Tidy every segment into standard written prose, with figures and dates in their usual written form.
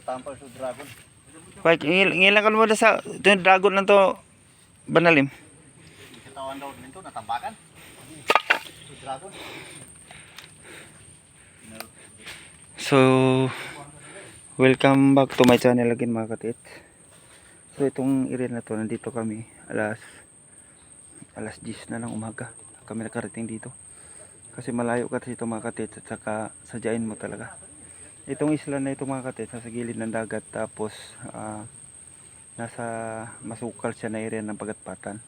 Tampal sa dragon. Wait, ngilang ka mo sa ito dragon lang to banalim. Katawan daw nito natambakan. Sa dragon. So, welcome back to my channel again mga katit. So, itong area na to, nandito kami alas 10 na lang umaga. Kami nakarating dito. Kasi malayo kasi ito mga katit at saka sadyain mo talaga. Itong isla na ito mga katit, nasa gilid ng dagat tapos nasa masukal siya na area ng Pagatpatan.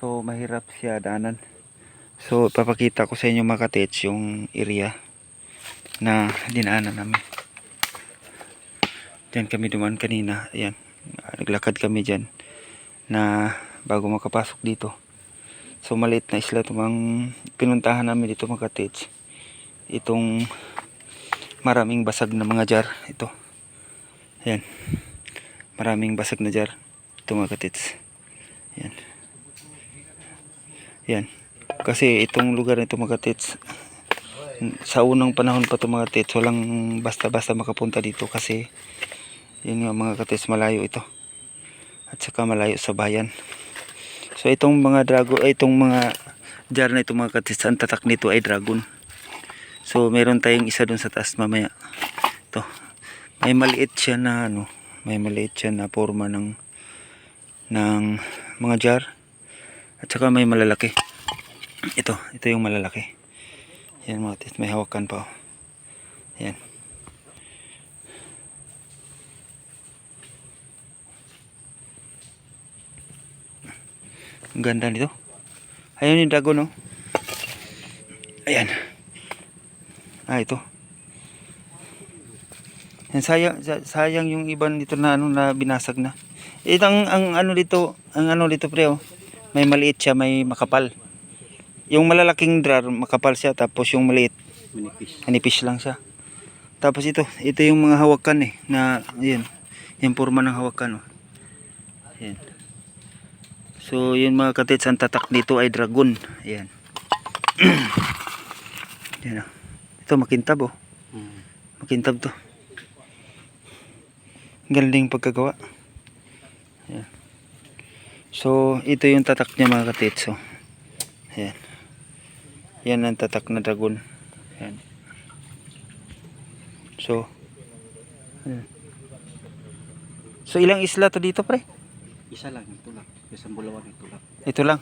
So, mahirap siya daanan. So, papakita ko sa inyo mga katit yung area na dinaanan namin. Diyan kami dumaan kanina. Ayan. Naglakad kami dyan na bago makapasok dito. So maliit na isla itong pinuntahan namin dito mga katits. Itong maraming basag na mga jar. Ito. Ayan. Maraming basag na jar. Ito mga katits. Ayan. Ayan. Kasi itong lugar na ito mga katits, sa unang panahon pa ito mga katits, walang basta-basta makapunta dito kasi yun nga mga katits, malayo ito at saka malayo sa bayan. So itong mga dragon, itong mga jar na ito mga katits, ang tatak nito ay dragon. So meron tayong isa dun sa taas mamaya. Ito, may maliit siya na ano, may maliit siya na forma ng mga jar at saka may malalaki. Ito yung malalaki. Yan mga katits, may hawakan pa. Yan. Ang ganda nito. Ayun yung dragon, oh. Ayan. Ito. Yan, sayang yung iban dito na ano na binasag na. Ito ang ano dito pre, oh. May maliit siya, may makapal. Yung malalaking drar makapal siya, tapos yung maliit manipis lang siya. Tapos ito yung mga hawakan na ayan. Yung forma ng hawakan, oh. Ayan. So yun mga katits, ang tatak dito ay dragon. Ayan. Ayan, oh. Ito makintab, oh. Makintab to. Galing pagkagawa. Ayan. So ito yung tatak niya mga katits, oh. Ayan. Yan ang tatak na dragon. Ayan. So ayan. So ilang isla to dito pre? Isa lang, ito lang. Isang Bulawan, ito lang. Ito lang.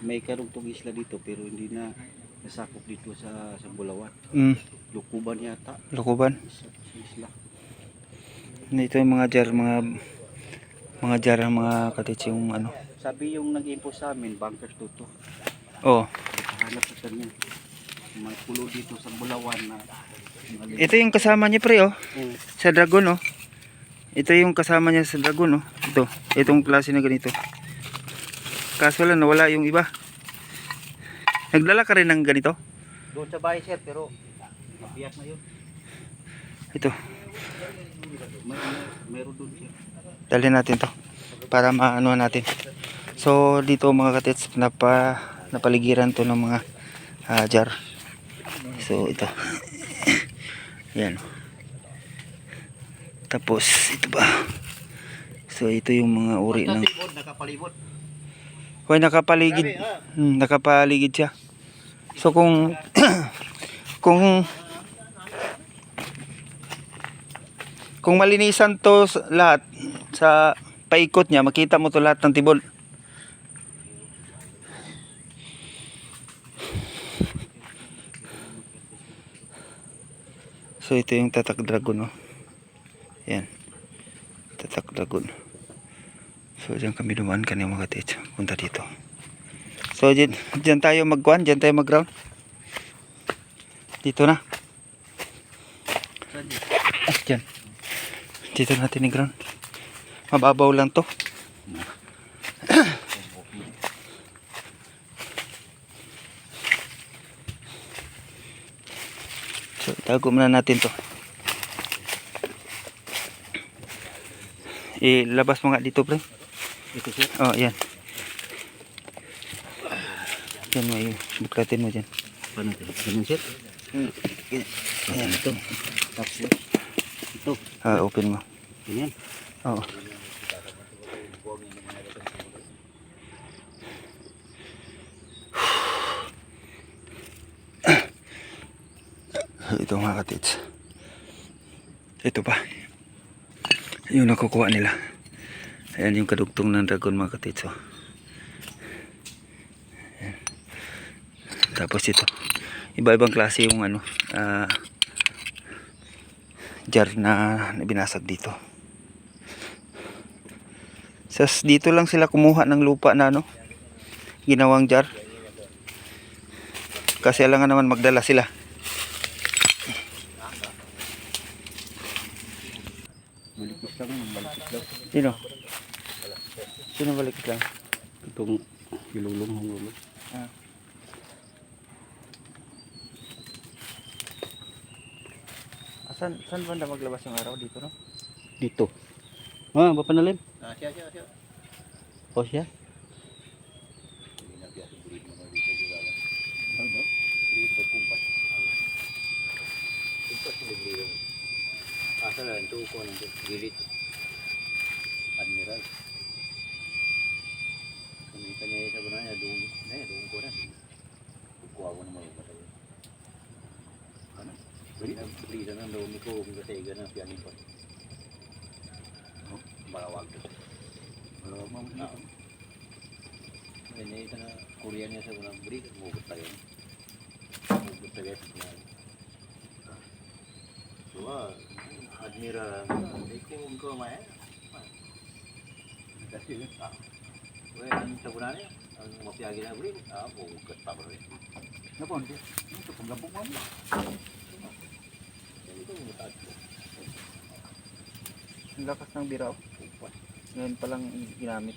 May karugtong isla dito pero hindi na nasakop dito sa Bulawan. Lukuban yata. Lukuban. Isla. Ito yung mga jar, mga katits yung ano. Sabi yung nag-info sa amin, bunkers to. Oh. Hanap sa kanya. May pulo dito sa Bulawan na Ito yung kasama niya pre, oh. Sa dragon, oh. Ito yung kasama niya sa dragon, oh. Itong klase na ganito. Kaso lang nawala yung iba. Nagdala ka rin ng ganito? doon sa bahay sir pero nabiyak na yun. Ito. Meron doon siya. Dalhin natin to para maano natin. So dito mga katits, napaligiran to ng mga jar. So ito. Yan. Tapos ito ba? So ito yung mga uri ng Nakapalibot. Hoy, nakapaligid. Nakapaligid siya. So kung kung malinisan to lahat sa paikot niya, makita mo to lahat ng tibol. So ito yung tatak dragon, oh. Yan. Tatak dragon. So diyan kami dumaan kanina mga katits. Punta dito. So diyan tayo magkuhan, diyan tayo mag-ground. Dito na. Diyan. Dito natin i-ground. Mababaw lang to. So itago muna natin to. Ilabas mo nga dito pre. Ito sir. Oh, yan. Yan mo, buklatin mo dyan. Paano ito? Ganun sir? Yan ito. Tapos Ito. Open mo. Ganyan. Oo. Ito mga katits. Ito pa. Yung nakukuha nila. Ayan yung kadugtong ng dragon mga katits. Oh. Ayan. Tapos ito. Iba-ibang klase yung ano. Jar na binasag dito. Sas dito lang sila kumuha ng lupa na ano. Ginawang jar. Kasi alangan naman magdala sila. Balikis lang. Balikis lang. Sino? Sino balik lang? Itong hilulong. Hilulong. Saan banda maglabas yung araw dito, no? Dito. Papanalim. Siya. O siya? Asa lang ito ko ng gilit. Admiral. Kami kanya sa banaya doon ko na. Kukuha ko na mga patay. Ano? Bili na daw ko kung kasi gana pianin pa. Balawag. Balawag mo na. Ini kana Korea niya sa unang beri mugot tayo. Mugot tayo sa Dua, Admiral, itu ko maya. Kasi ang tabunan niya, ang mapiyagi na beri, mugot pa bro. Napon, ito panggabong mo. Ito mutat. Ang lakas ng biraw. Ngayon palang ginamit.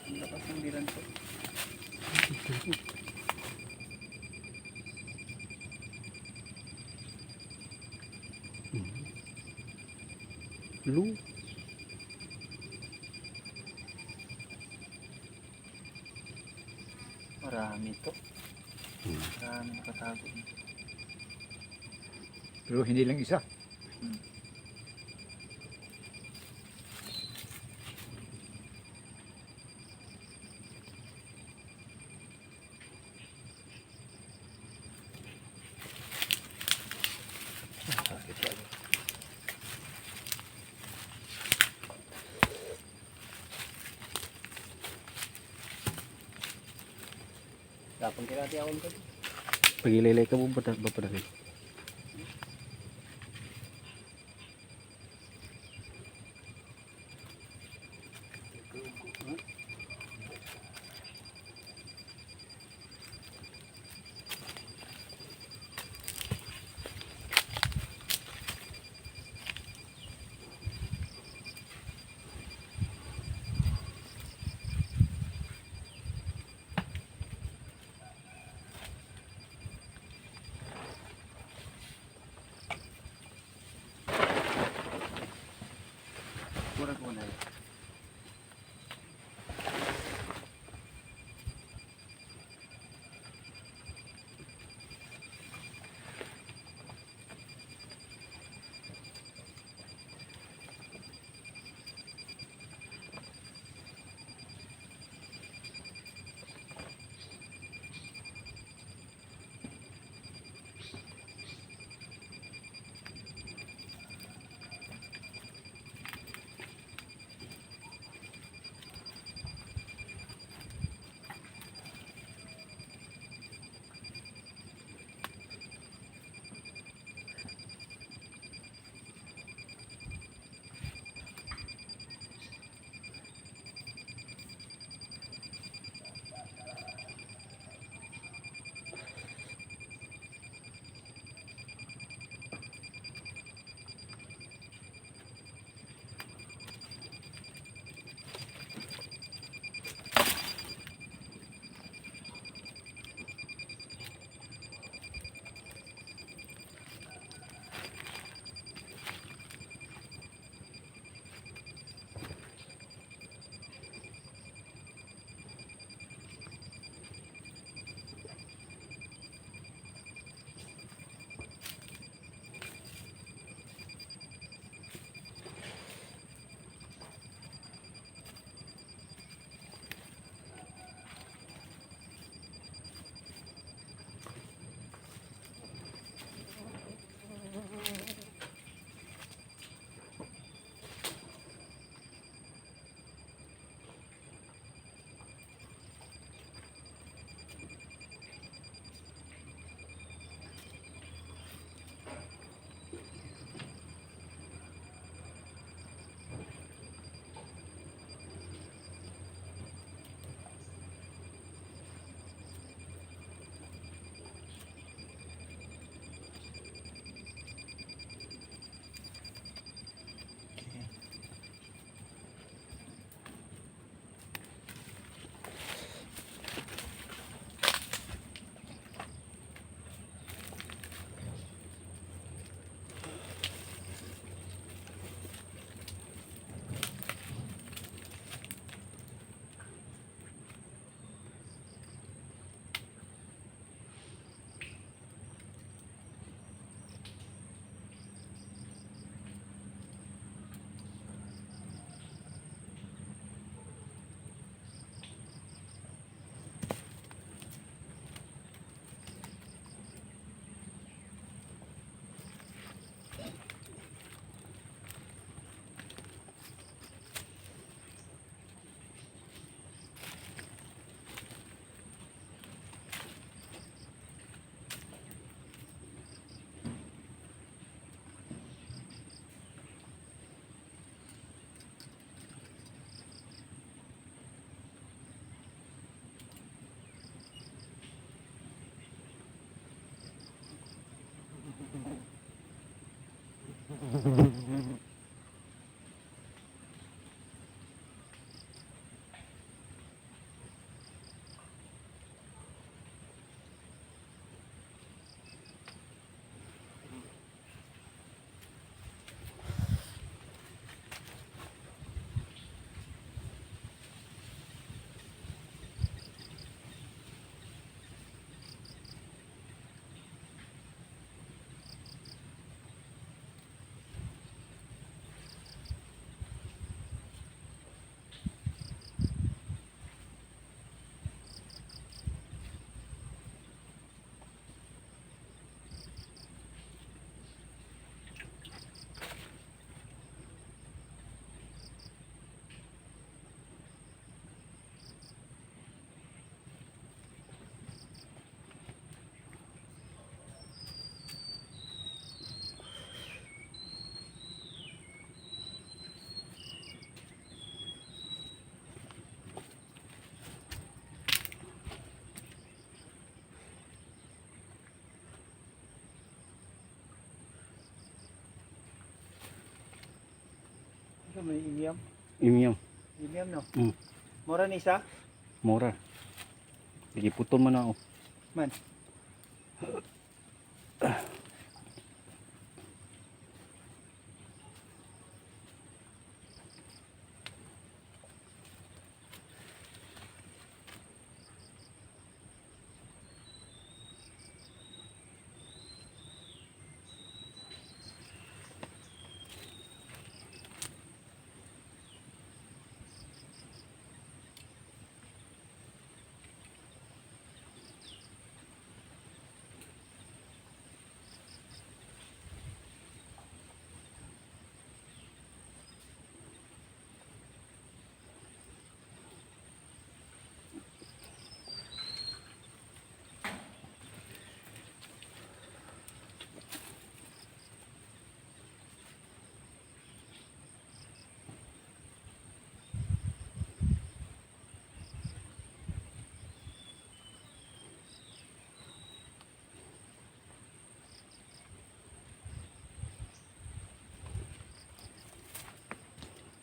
Ang lakas ng biran ko. Lu. Marami to. Marami nakatago. Pero hindi lang isa. Dapat kira ti ako nito. Pagilay ka mo ba papanalim? may imiam. Imiam. Imiam no. Mm. Mura ni isa? Mura. Sige putol man ako. Man.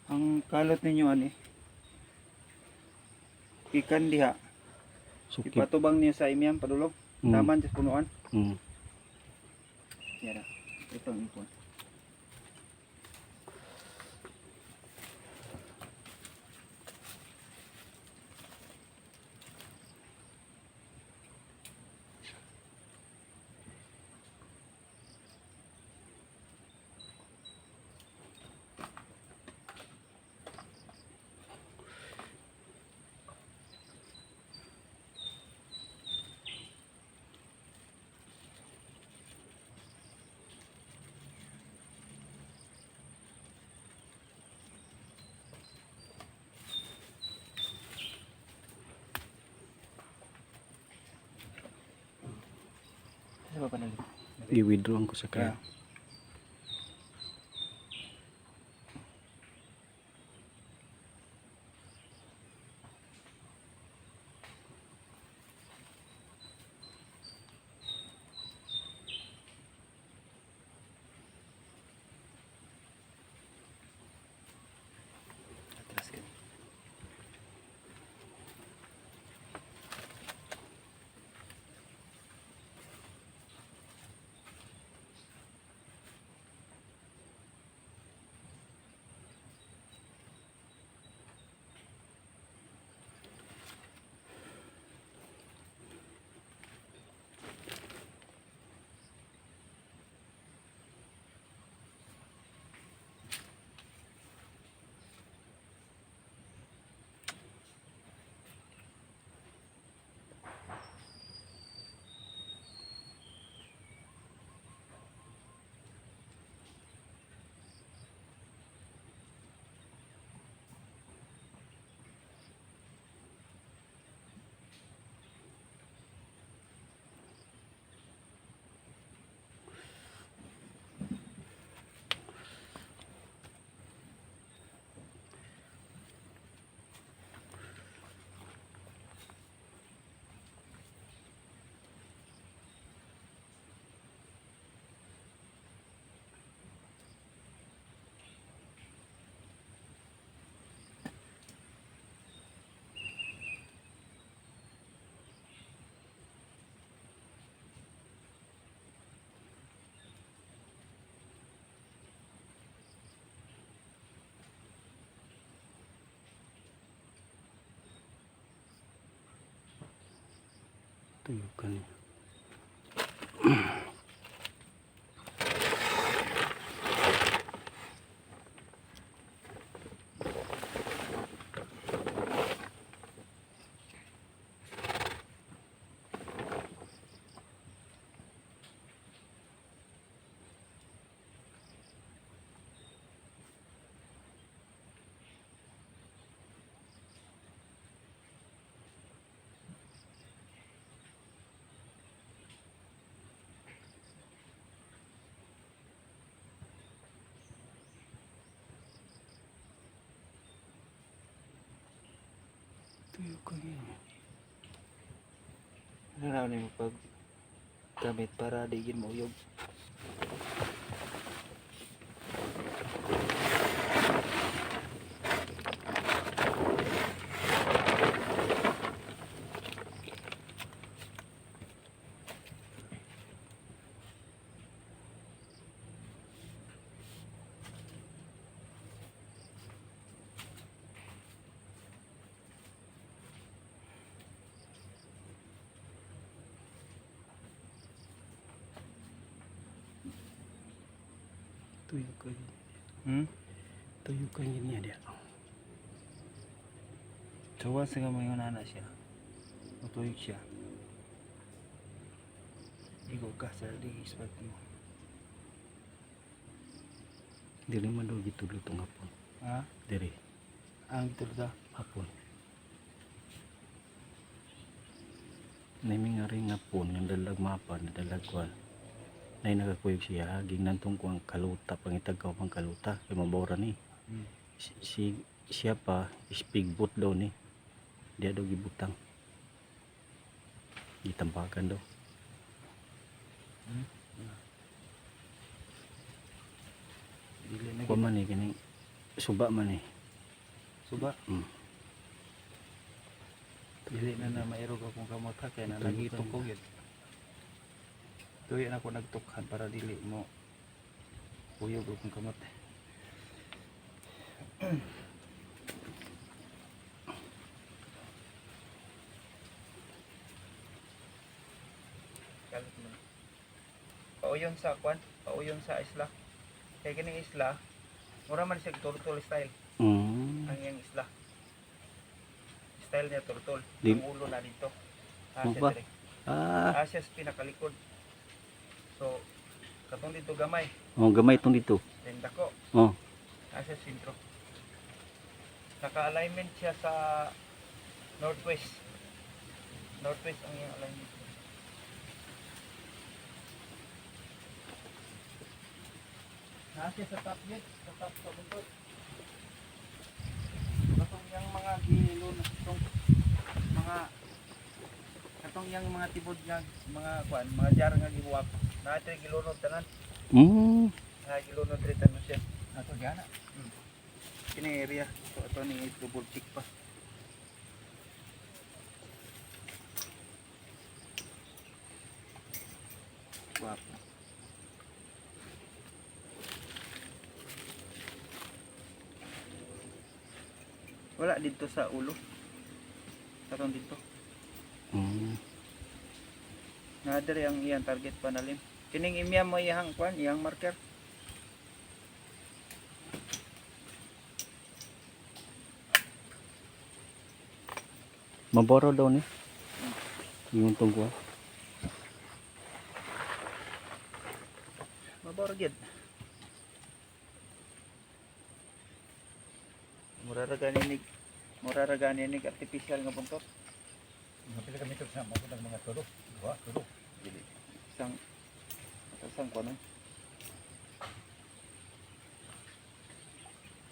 Ang kalot ninyo ani. Ikan diha. Sukip. Ipatubang niyo sa imiam padulong. Mm. Taman sa punuan. Mm. Yan. Ito ang ipon. Sa baba na lang. I-withdraw ko sa kaya. Atras ka. Tuyukan niya. Tuyukan niya. Ano na mo pag gamit para digin mo uyog. Tuyukan. Tuyukan niya dia. Coba sa kamay yung anak siya. Matuyog siya. Igo ka sa di ispat mo. Dili man daw gitulo tong hapon. Ha? Diri Ang ito da? hapon. Naming nga rin hapon ng dalag mapa na dalag kwan. Nay nagakuyog siya haging nantong kuang kaluta pangitagaw pang kaluta kay mabora ni. Siya pa speedboat daw ni. Dia daw gibutang. Gitambakan daw. Dili na Kuha man eh, kining suba man eh. suba. Mm. Dili na mairog akong kamot ha kaya na Tuyukan. nagitok ko yun. Tuyo na ako nagtukhan para dili mo uyog akong kamot. Kalit mo. Pauyon sa kwan, pauyon sa isla. Kaya kining isla, mura man siya turtle style. Ang iyang isla. Style niya turtle. Di- Ang ulo na dito. Ano Asya ba? dire. Ah, Asya sa pinakalikod. So, katong dito gamay. oh gamay itong dito. Then dako. Oh. Asya sa sentro. Naka-alignment siya sa northwest. Northwest ang iyang alignment. Nasa sa top yet, sa top sa bundok. Katong yung mga gilon, katong yung mga tibod nga, mga kwan, mga jar nga gibuwak. Naatay gilunod tanan. Gilunod rin tanan siya. Ato gana. Kini area. So ito ni double check pa. Guwapo. Wala dito sa ulo. Katong dito. Nadari ang iyang target panalim. Kining imya mo iyang kwan, iyang marker. Maboro daw ni. Yung tungkol. Mabor gyud. Mura ra gani artificial nga buntot. Mapila kami ito sa mga tulo. Tulo. Dili. Isang kuno.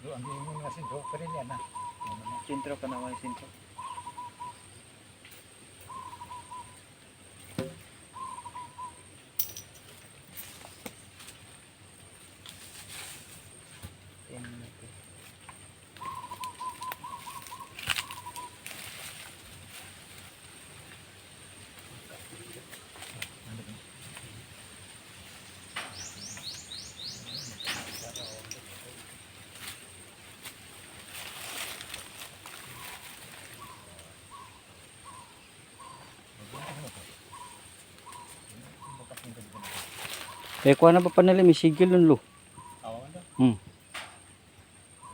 Ang yung mga sintro, kanin yan na. Sentro ka naman sentro. Eh kuha na pa panalim isigil nun lo. Awan na.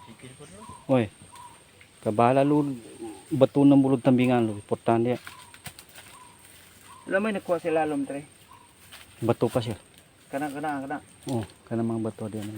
Sikil po rin. Oy. Kabala lo bato ng bulod tambingan lo. Importante yan. Alam mo nakuha si lalom tre. Bato pa siya. Kana. Oh, kana mga bato diyan.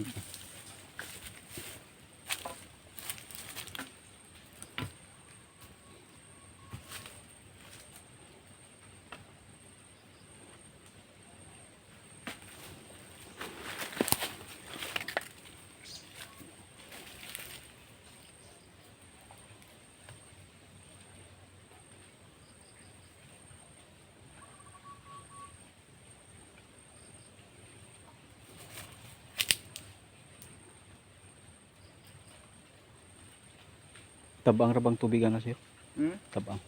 Tabang rabang tubigan na siya. Tabang.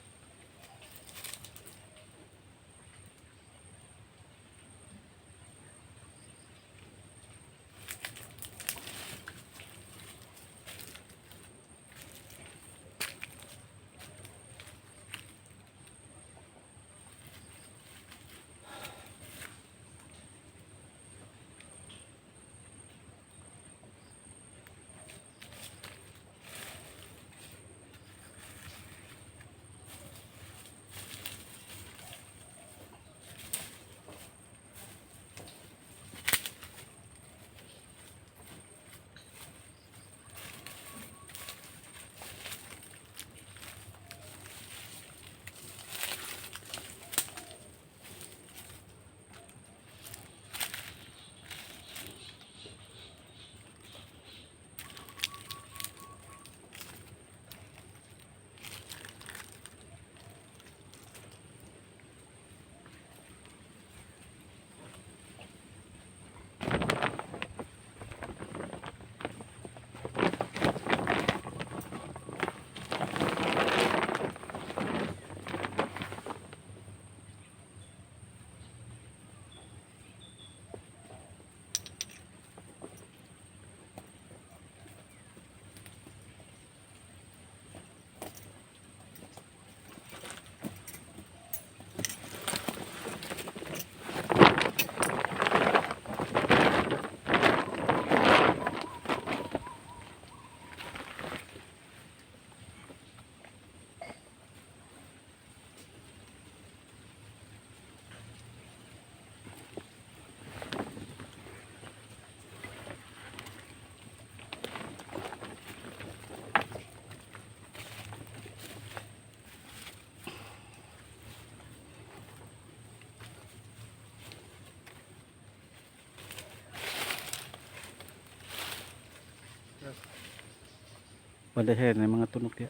Wala siya na mga tunok ya.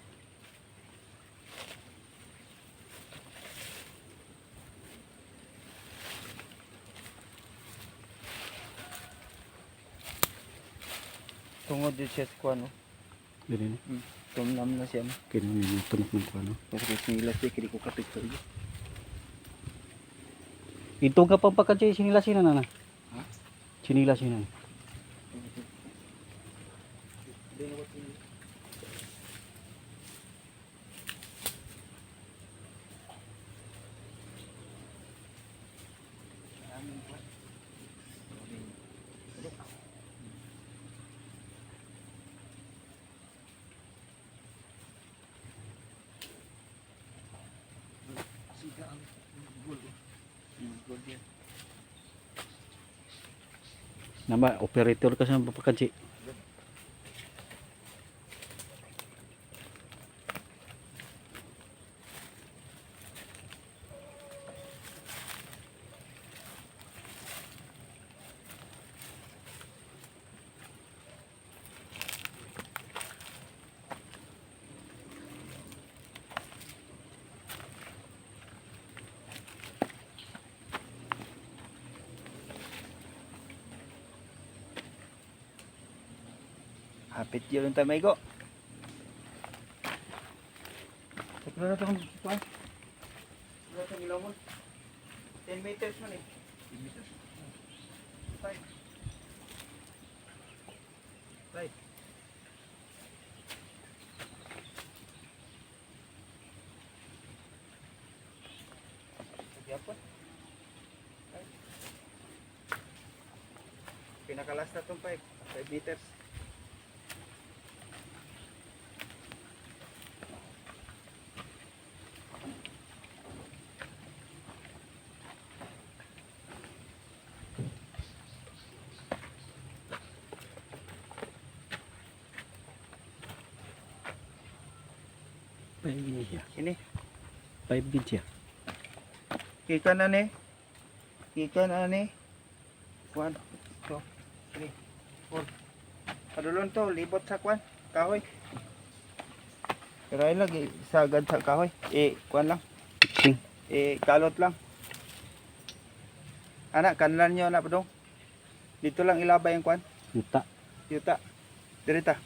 Tungod din siya sa kuwan, no? Dili ni. Tumnam na siya, no? Kini ni mga tunok ng kuno. Kasi sinilas siya, kini ko kapit sa iyo. Ito ka pa pagka sinilasin na na. Ha? Sinilasin na. Nama operator ka sa papakadji. Hapit yun tayo may go. Saklo na itong kuwan. Saklo na itong ilaw mo. 10 meters man eh. 10 meters? 5. 5. Magyapon. 5. Pinakalas na itong 5. 5 meters. Ini siya. Ini. 5 gid siya. Kika na ni. Kika na ni. 1, 2, 3, 4. Padulon to, libot sa kwan. Kahoy. Pero ay lagi, sagad sa kahoy. Kwan lang. Sing. Kalot lang. Anak, kanlan nyo na padong. Dito lang ilabay yung kwan. Yuta. Yuta. Dirita.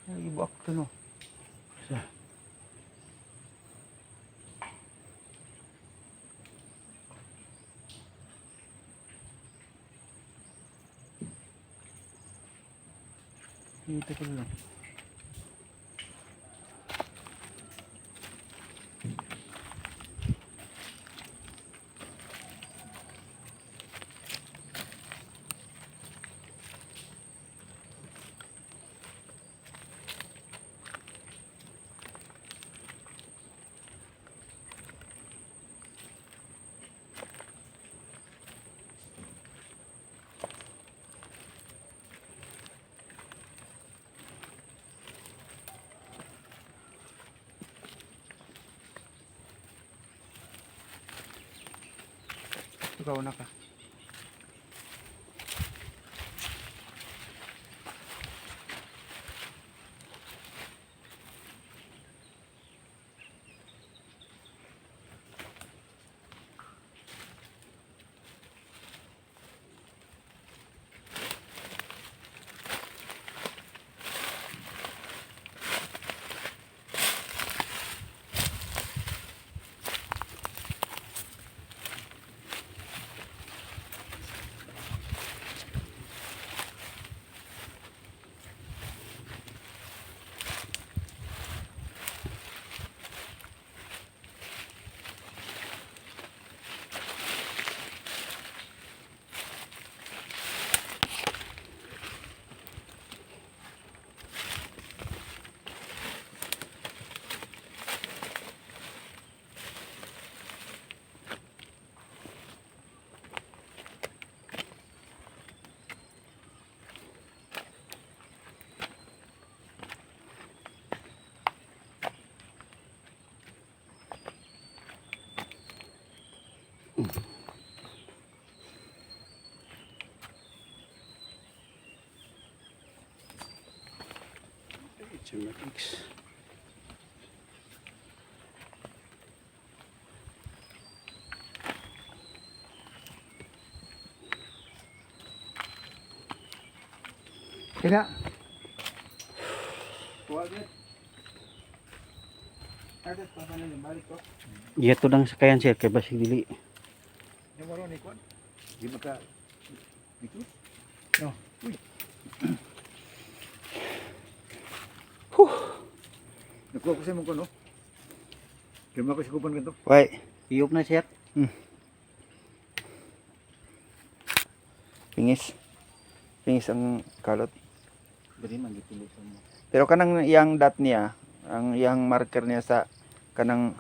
Ay, ibak to no. Sa. Dito ko lang. Ikaw na ka. It's a mix. Tidak. Tuwagit. Agad pa sana yung balik ko. Iya to lang sakayan sir kay basig dili. Yung maroon ikon. Di maka dito. No. Nakuha ko sa mong kono. Kaya ko sigupan ganito. Wai, iyop na sir. Pingis. Pingis ang kalot. Dili man gitulosan mo. Pero kanang iyang dot niya, ang iyang marker niya sa kanang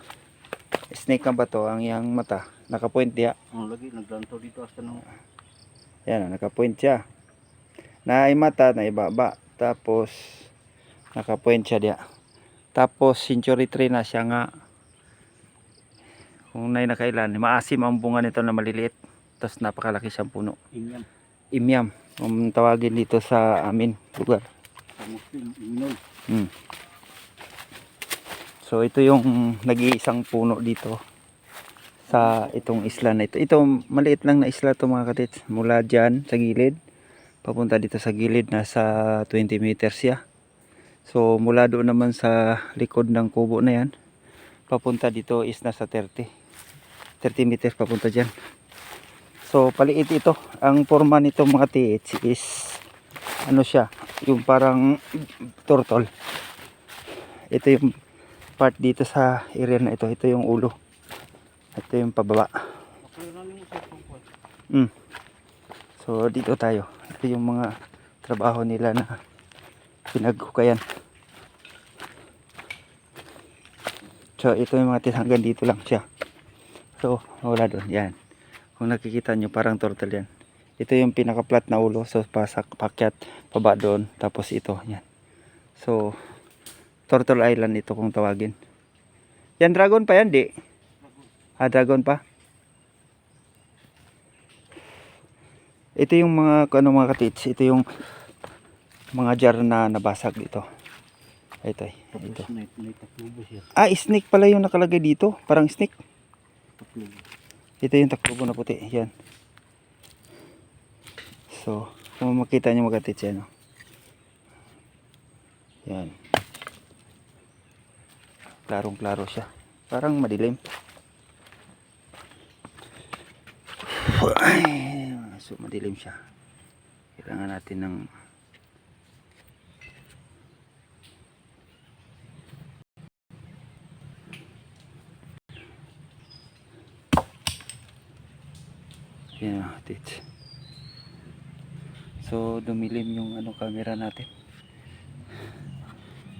snake nga ba to, ang iyang mata, nakapoint niya. Ang lagi naglantaw dito hasta no. Yan, nakapoint siya. Na ay mata, na ibaba. Tapos, nakapoint siya diya. Tapos, century tree na siya nga. Kung na'y nakailan, maasim ang bunga nito na maliliit. Tapos, napakalaki siyang puno. Inyan. Imyam, ang tawagin dito sa amin lugar. Sa Muslim, Inoy. So, ito yung nag-iisang puno dito sa itong isla na ito. Ito, maliit lang na isla to mga katits. Mula dyan sa gilid, papunta dito sa gilid, nasa 20 meters siya. So, mula doon naman sa likod ng kubo na yan, papunta dito is nasa 30 meters papunta dyan. So, paliit ito. Ang forma nito mga tits is, ano siya, yung parang turtle. Ito yung part dito sa area na ito. Ito yung ulo. Ito yung pababa. So dito tayo. Ito yung mga trabaho nila na pinaghukayan. So ito yung mga hanggang dito lang siya. So wala doon. Yan. Kung nakikita nyo parang turtle yan. Ito yung pinaka-flat na ulo. So pakyat paba doon. Tapos ito. Yan. So Turtle Island ito kung tawagin. Yan dragon pa yan di? Dragon pa. Ito yung mga ano mga katits. Ito yung mga jar na nabasag dito. Ito. Snake pala yung nakalagay dito. Parang snake. Ito yung taklubo na puti. Yan. So, kung makita nyo mga katits yan. Yan. Klarong-klaro siya. Parang madilim. So madilim siya. Kailangan natin ng yan tits. So dumilim yung camera natin.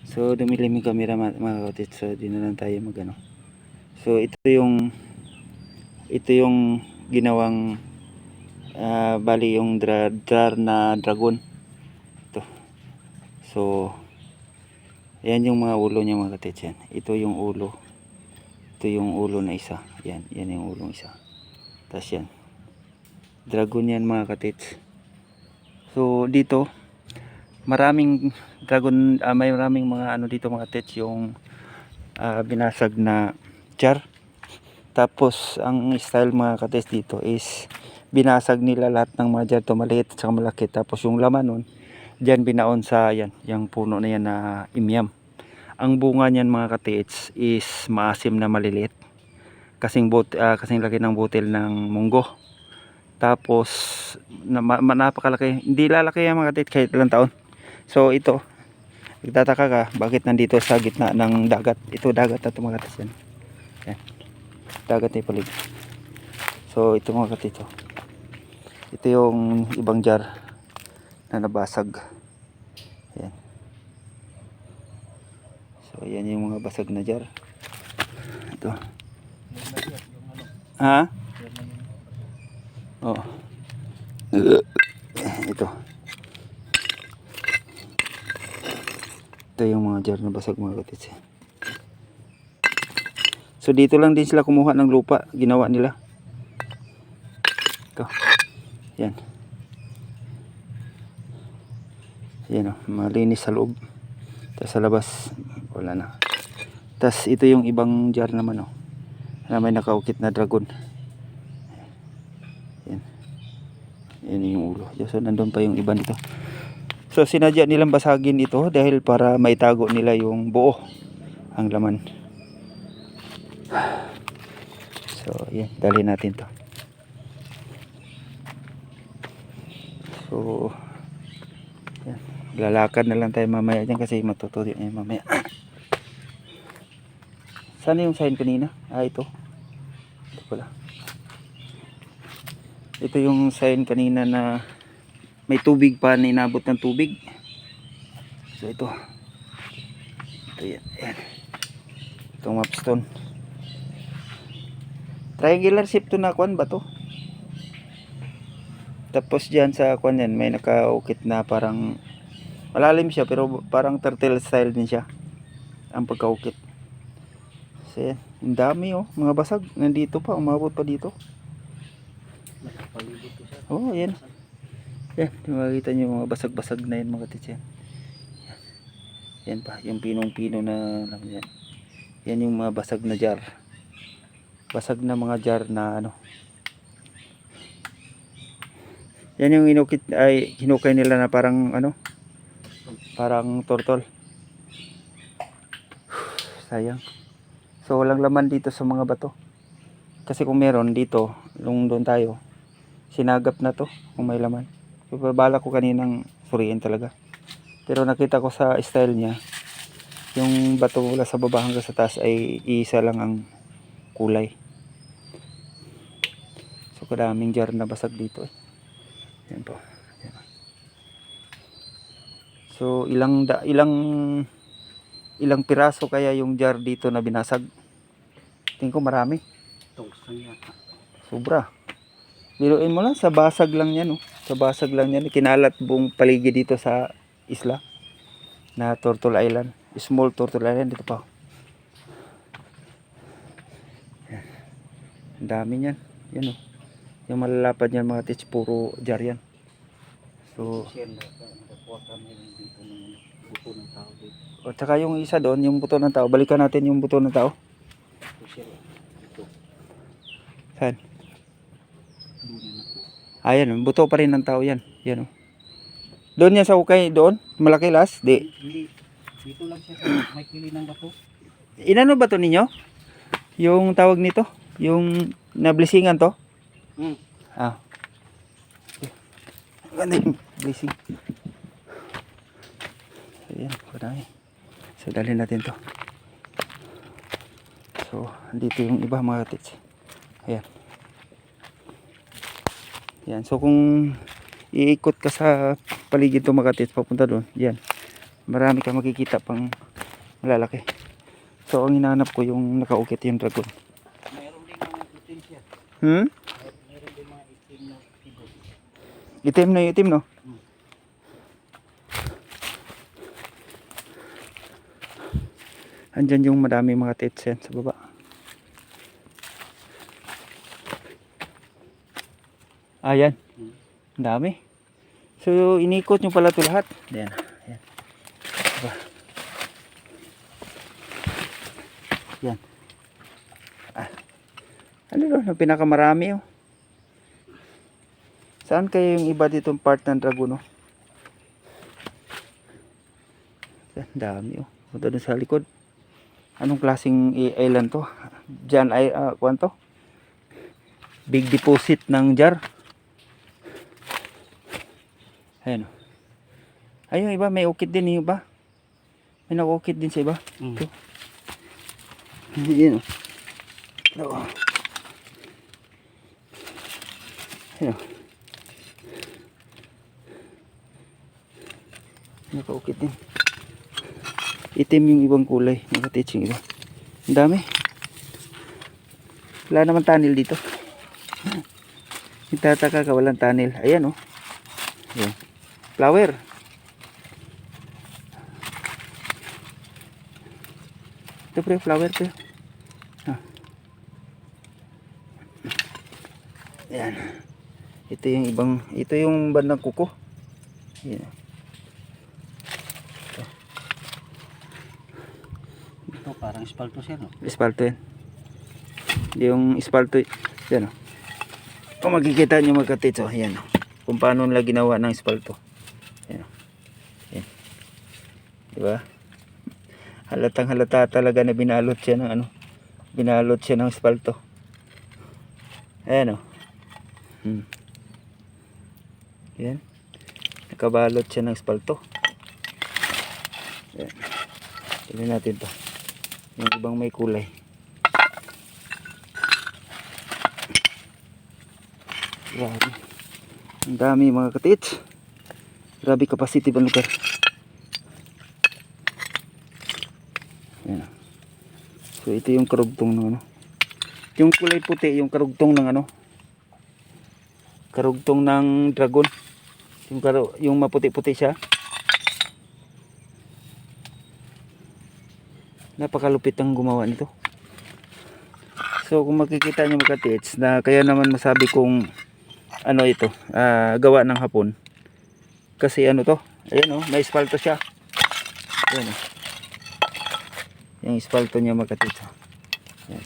So dumilim yung camera mga kapatid. So di na lang tayo magano. So ito yung ginawang bali yung drar na dragon. Ito. So ayan yung mga ulo niya mga kapatid yan. Ito yung ulo. Ito yung ulo na isa. Yan yung ulo isa. Tapos yan. Dragon yan mga kapatid. So dito maraming dragon, may maraming mga dito mga tets yung binasag na jar. Tapos ang style mga kates dito is binasag nila lahat ng mga jar to maliit at malaki. Tapos yung laman nun dyan binaon sa yan, yung puno na yan na imyam. Ang bunga niyan mga katets is maasim na maliliit. Kasing laki ng butil ng munggo. Tapos napakalaki. Hindi lalaki yan mga katets kahit ilang taon. So ito, nagtataka ka bakit nandito sa gitna ng dagat. Ito dagat na ito mga katis yan. Yan. Dagat na ipalig. So ito mga katis. Ito yung ibang jar na nabasag. Yan. So yan yung mga basag na jar. Ito. Ha? Oh. Ito. Ito yung mga jar na basag mga katits. So dito lang din sila kumuha ng lupa, ginawa nila. Ito. Yan. Yan o, malinis sa loob. Tapos sa labas, wala na. Tapos ito yung ibang jar naman o. Na may nakaukit na dragon. Yan. Yan yung ulo. So nandun pa yung iba nito. So sinadya nilang basagin ito dahil para maitago nila yung buo ang laman. So yan, dali natin to. So yan, lalakad na lang tayo mamaya dyan kasi matutuloy yan mamaya. Saan yung sign kanina? Ito. Ito pala. Ito yung sign kanina na may tubig pa, na inabot ng tubig. So ito. Ito yan. Ayan. Itong mapstone. Triangular shape to na kwan ba to? Tapos dyan sa kwan yan, may nakaukit na parang malalim siya pero parang turtle style din siya. Ang pagkaukit. So yan. Ang dami oh. Mga basag. Nandito pa. Umabot pa dito. Oh yan. Yan, makikita nyo yung mga basag-basag na yun mga tits yan. Yan pa, yung pinong-pino na lang yan. Yan yung mga basag na jar. Basag na mga jar na ano. Yan yung inukit, ay hinukay nila na parang ano, parang turtle. Sayang. So walang laman dito sa mga bato. Kasi kung meron dito, nung doon tayo, sinagap na to kung may laman. Bala ko kaninang suriin talaga. Pero nakita ko sa style niya, yung bato mula sa baba hanggang sa taas ay isa lang ang kulay. So kadaming jar na basag dito eh. Yan po. Yan. So ilang piraso kaya yung jar dito na binasag? Tingin ko marami. Sobra. Biruin mo lang, sa basag lang yan oh. Sa basag lang yan, kinalat buong paligid dito sa isla na Turtle Island, small Turtle Island dito pa. Yan. Ang dami niyan. Yan oh. Yung malalapad niyan mga tits, puro jar yan. So o tsaka yung isa doon, yung buto ng tao, balikan natin yung buto ng tao. Saan? Ayan, buto pa rin ng tao yan. Yan oh. Doon yan sa ukay, doon? Malaki las? Di. Hindi. Dito lang siya sa may kili ng bato. Inano ba to ninyo? Yung tawag nito? Yung nablisingan to? Ah. Ganda yung blessing. Ayan, marami. So, dalhin natin to. So, dito yung iba mga tits. Ayan. Yan. So kung iikot ka sa paligid to mga tits, papunta doon, yan. Marami kang makikita pang malalaki. So ang hinahanap ko yung nakaukit yung dragon. Mayroon din mga itim siya. Mayroon din mga itim na tibo. Itim na itim no? Andyan yung madami mga tits yan sa baba. Ayan. Ang dami. So inikot nyo pala ito lahat. Ayan. Ayan. Diba? Yan. Ano doon? Ang pinakamarami oh. Saan kayo yung iba ditong part ng dragon oh? Yan, dami oh. Punta doon sa likod. Anong klaseng island to? Diyan ay, kuwan to? Big deposit ng jar. Ayan oh. Ay, yung iba may ukit din yung iba. May nag-ukit din sa iba. Ito. Ayan oh. Ito. Ayan oh. Naka-ukit din. Itim yung ibang kulay. Nakatits yung iba. Ang dami. Wala naman tunnel dito. Itataka ka walang tunnel. Ayan oh. Ayan. Flower. Ito pre, flower pre. Ayan. Ito yung ibang, ito yung bandang kuko. Yan. Ito parang espalto siya, no? Espalto yan. Yung espalto, yan o. Kung makikita nyo mga katits, oh, yan o. Kung paano nila ginawa ng espalto. Yan o. Yan. Diba? Halatang halata talaga na binalot siya ng ano. Binalot siya ng espalto. Ayan o. Yan. Nakabalot siya ng espalto. Yan. Tignan natin to. Yung ibang may kulay. Grabe. Ang dami mga katits. Grabe capacity ang lugar. Yan. So ito yung karugtong ng ano. Yung kulay puti, yung karugtong ng ano. Karugtong ng dragon. Yung maputi-puti siya. Napakalupit ang gumawa nito. So kung makikita nyo mga katits, na kaya naman masabi kong ano ito, gawa ng Hapon. Kasi ano to, ayan o, may espalto siya. Ayan o. Yung espalto niya mga katits. Ayan.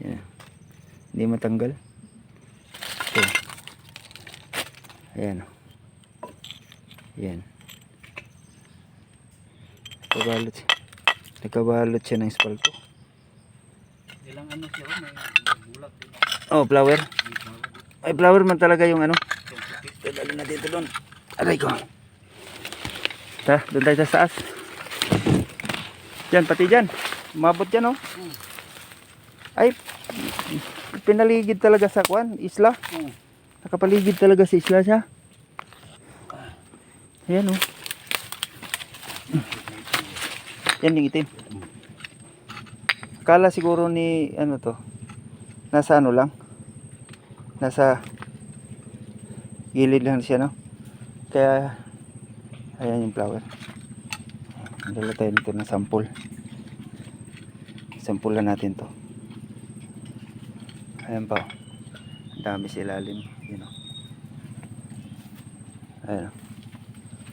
Ayan. Hindi matanggal. Ito. Ayan o. Ayan. Nakabalot siya ng espalto. Ilang ano siya, may bulak din. Oh, flower. Ay, flower man talaga yung ano. Dali natin ito doon. Aray ko. Doon tayo sa taas. Diyan, pati dyan. Umabot dyan, oh. Ay, pinaligid talaga sa kwan, isla. Nakapaligid talaga sa isla siya. Ayan, oh. Yan yung itim. Akala siguro ni ano to, nasa ano lang, nasa gilid lang siya, no? Kaya ayan yung flower. Dala tayo nito ng sample. Sampulan natin to. Ayan pa, ang dami sa ilalim, yun, oh. Ayan, oh.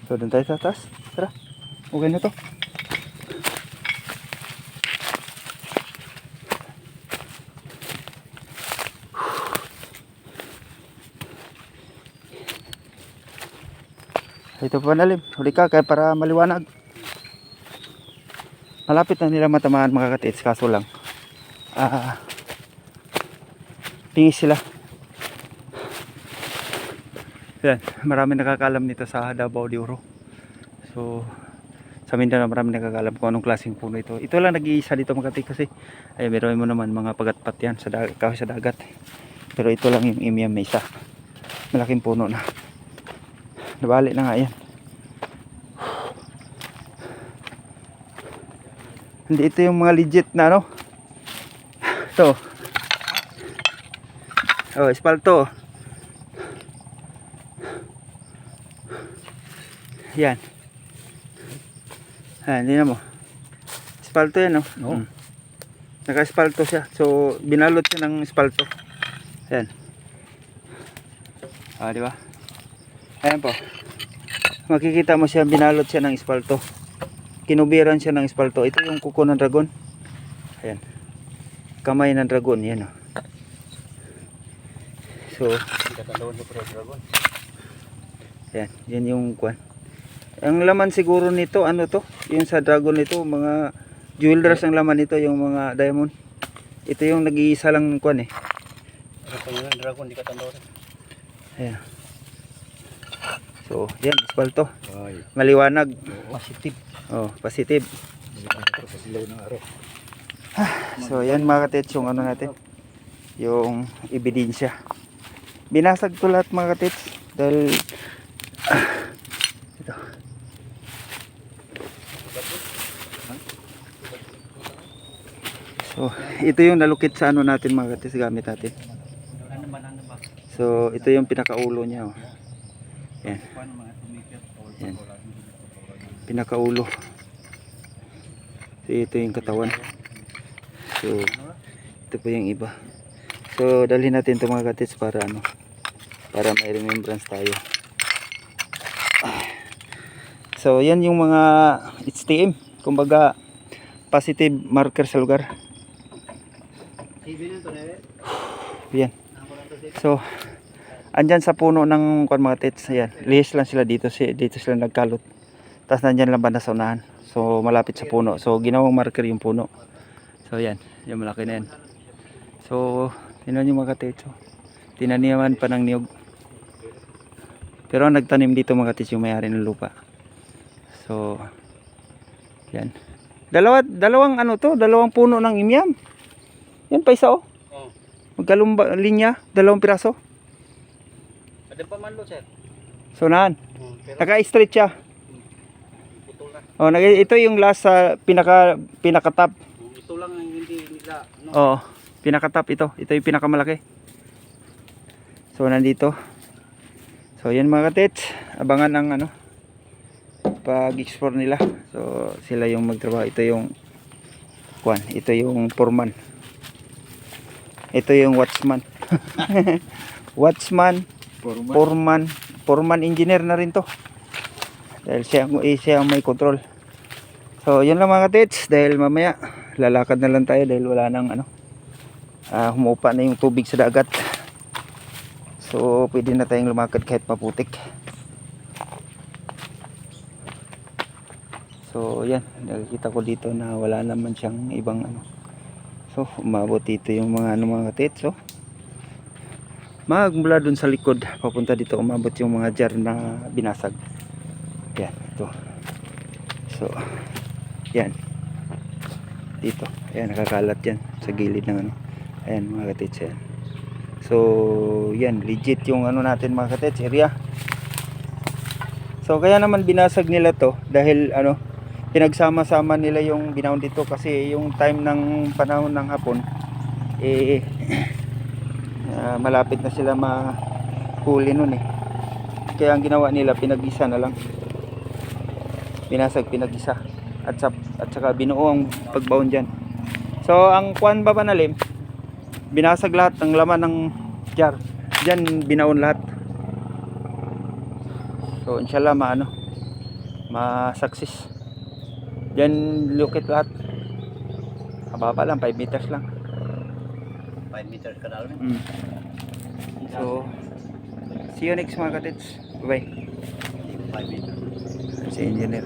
So doon tayo sa taas. Tara, okay na to. Ito po nalim, huli ka kaya para maliwanag. Malapit na nila matamaan mga katits, kaso lang pingis sila. Yan, marami nakakalam nito sa Davao de Oro. So sa Mindanao marami nakakalam kung anong klaseng puno ito. Ito lang nag-iisa dito mga katits kasi ay meron mo naman mga pagatpat yan sa kahoy sa dagat. Pero ito lang yung imyam na isa. Malaking puno na. Nabali na nga yan. Hindi ito yung mga legit na ano. Ito. Oh, espalto. Yan. Hindi na mo. Espalto yan, oh. No. Naka-espalto siya. So, binalot siya ng espalto. Yan. Di ba? Ayan po. Makikita mo siya, binalot siya ng espalto. Kinubiran siya ng espalto. Ito yung kuko ng dragon. Ayan. Kamay ng dragon. Yan, oh. So, ayan. Yan yung kwan. Ang laman siguro nito, ano to? Yung sa dragon nito, mga jewelers ang laman nito, yung mga diamond. Ito yung nag-iisa lang kwan eh. Ano yung dragon, di katanda rin. Ayan. So, yan, espalto. Maliwanag. Positive. Oh, positive. So, yan mga katits, yung ano natin, yung ebidensya. Binasag ko lahat mga katits dahil ito. So, ito yung nalukit sa ano natin mga katits, gamit natin. So, ito yung pinakaulo niya, oh. Yan. Yan. Pinakaulo. So, ito yung katawan. So, ito po yung iba. So dalhin natin ito mga katits para ano, para may remembrance tayo. So yan yung mga HTM, kumbaga positive marker sa lugar. Yan. So andyan sa puno ng kwan mga tits, ayan, lihis lang sila dito, dito sila nagkalot. Tapos nandyan lang banda sa unahan, so malapit sa puno, so ginawang marker yung puno. So yan, yung malaki na yan. So tinan nyo mga tits, so, tinaniman pa ng niyog. Pero ang nagtanim dito mga tits yung may-ari ng lupa. So yan, dalawang ano to, dalawang puno ng imyam. Yan pa isa oh, magkalumba linya, 2 piraso. Ada pa man lo, sir. So naan, Pero naka-straight siya. putol na. Oh, ito yung last sa pinaka-top. Ito lang ang hindi nila, no? Oh, pinaka-top ito. Ito yung pinakamalaki. So nandito. So yan mga katits, abangan ang ano pag-explore nila. So sila yung magtrabaho. Ito yung kwan, ito yung foreman. Ito yung watchman. Watchman, foreman engineer na rin to. Dahil siya ang may control. So yun lang mga katits, dahil mamaya lalakad na lang tayo dahil wala nang ano, humupa na yung tubig sa dagat. So pwede na tayong lumakad kahit maputik. So yan, nakikita ko dito na wala naman siyang ibang ano. So umabot dito yung mga ano mga katits. So magmula dun sa likod papunta dito, umabot yung mga jar na binasag. Yan, ito. So yan, dito, ayan, nakakalat yan sa gilid ng ano. Ayan mga katits, yan. So yan, legit yung ano natin mga katits, area. So kaya naman binasag nila to dahil ano, pinagsama-sama nila yung binaon dito kasi yung time ng panahon ng hapon malapit na sila mahuli nun eh. Kaya ang ginawa nila, pinag-isa na lang, binasag, pinag-isa at saka binuo ang pagbaon dyan. So ang kwan ba Panalim, binasag lahat ng laman ng jar dyan, binaon lahat. So inshallah ma-success dyan, lukit lahat. Mababa lang, 5 meters lang. 5 meters ka daw. So see you next mga katits, bye bye. 5 meters. Si engineer.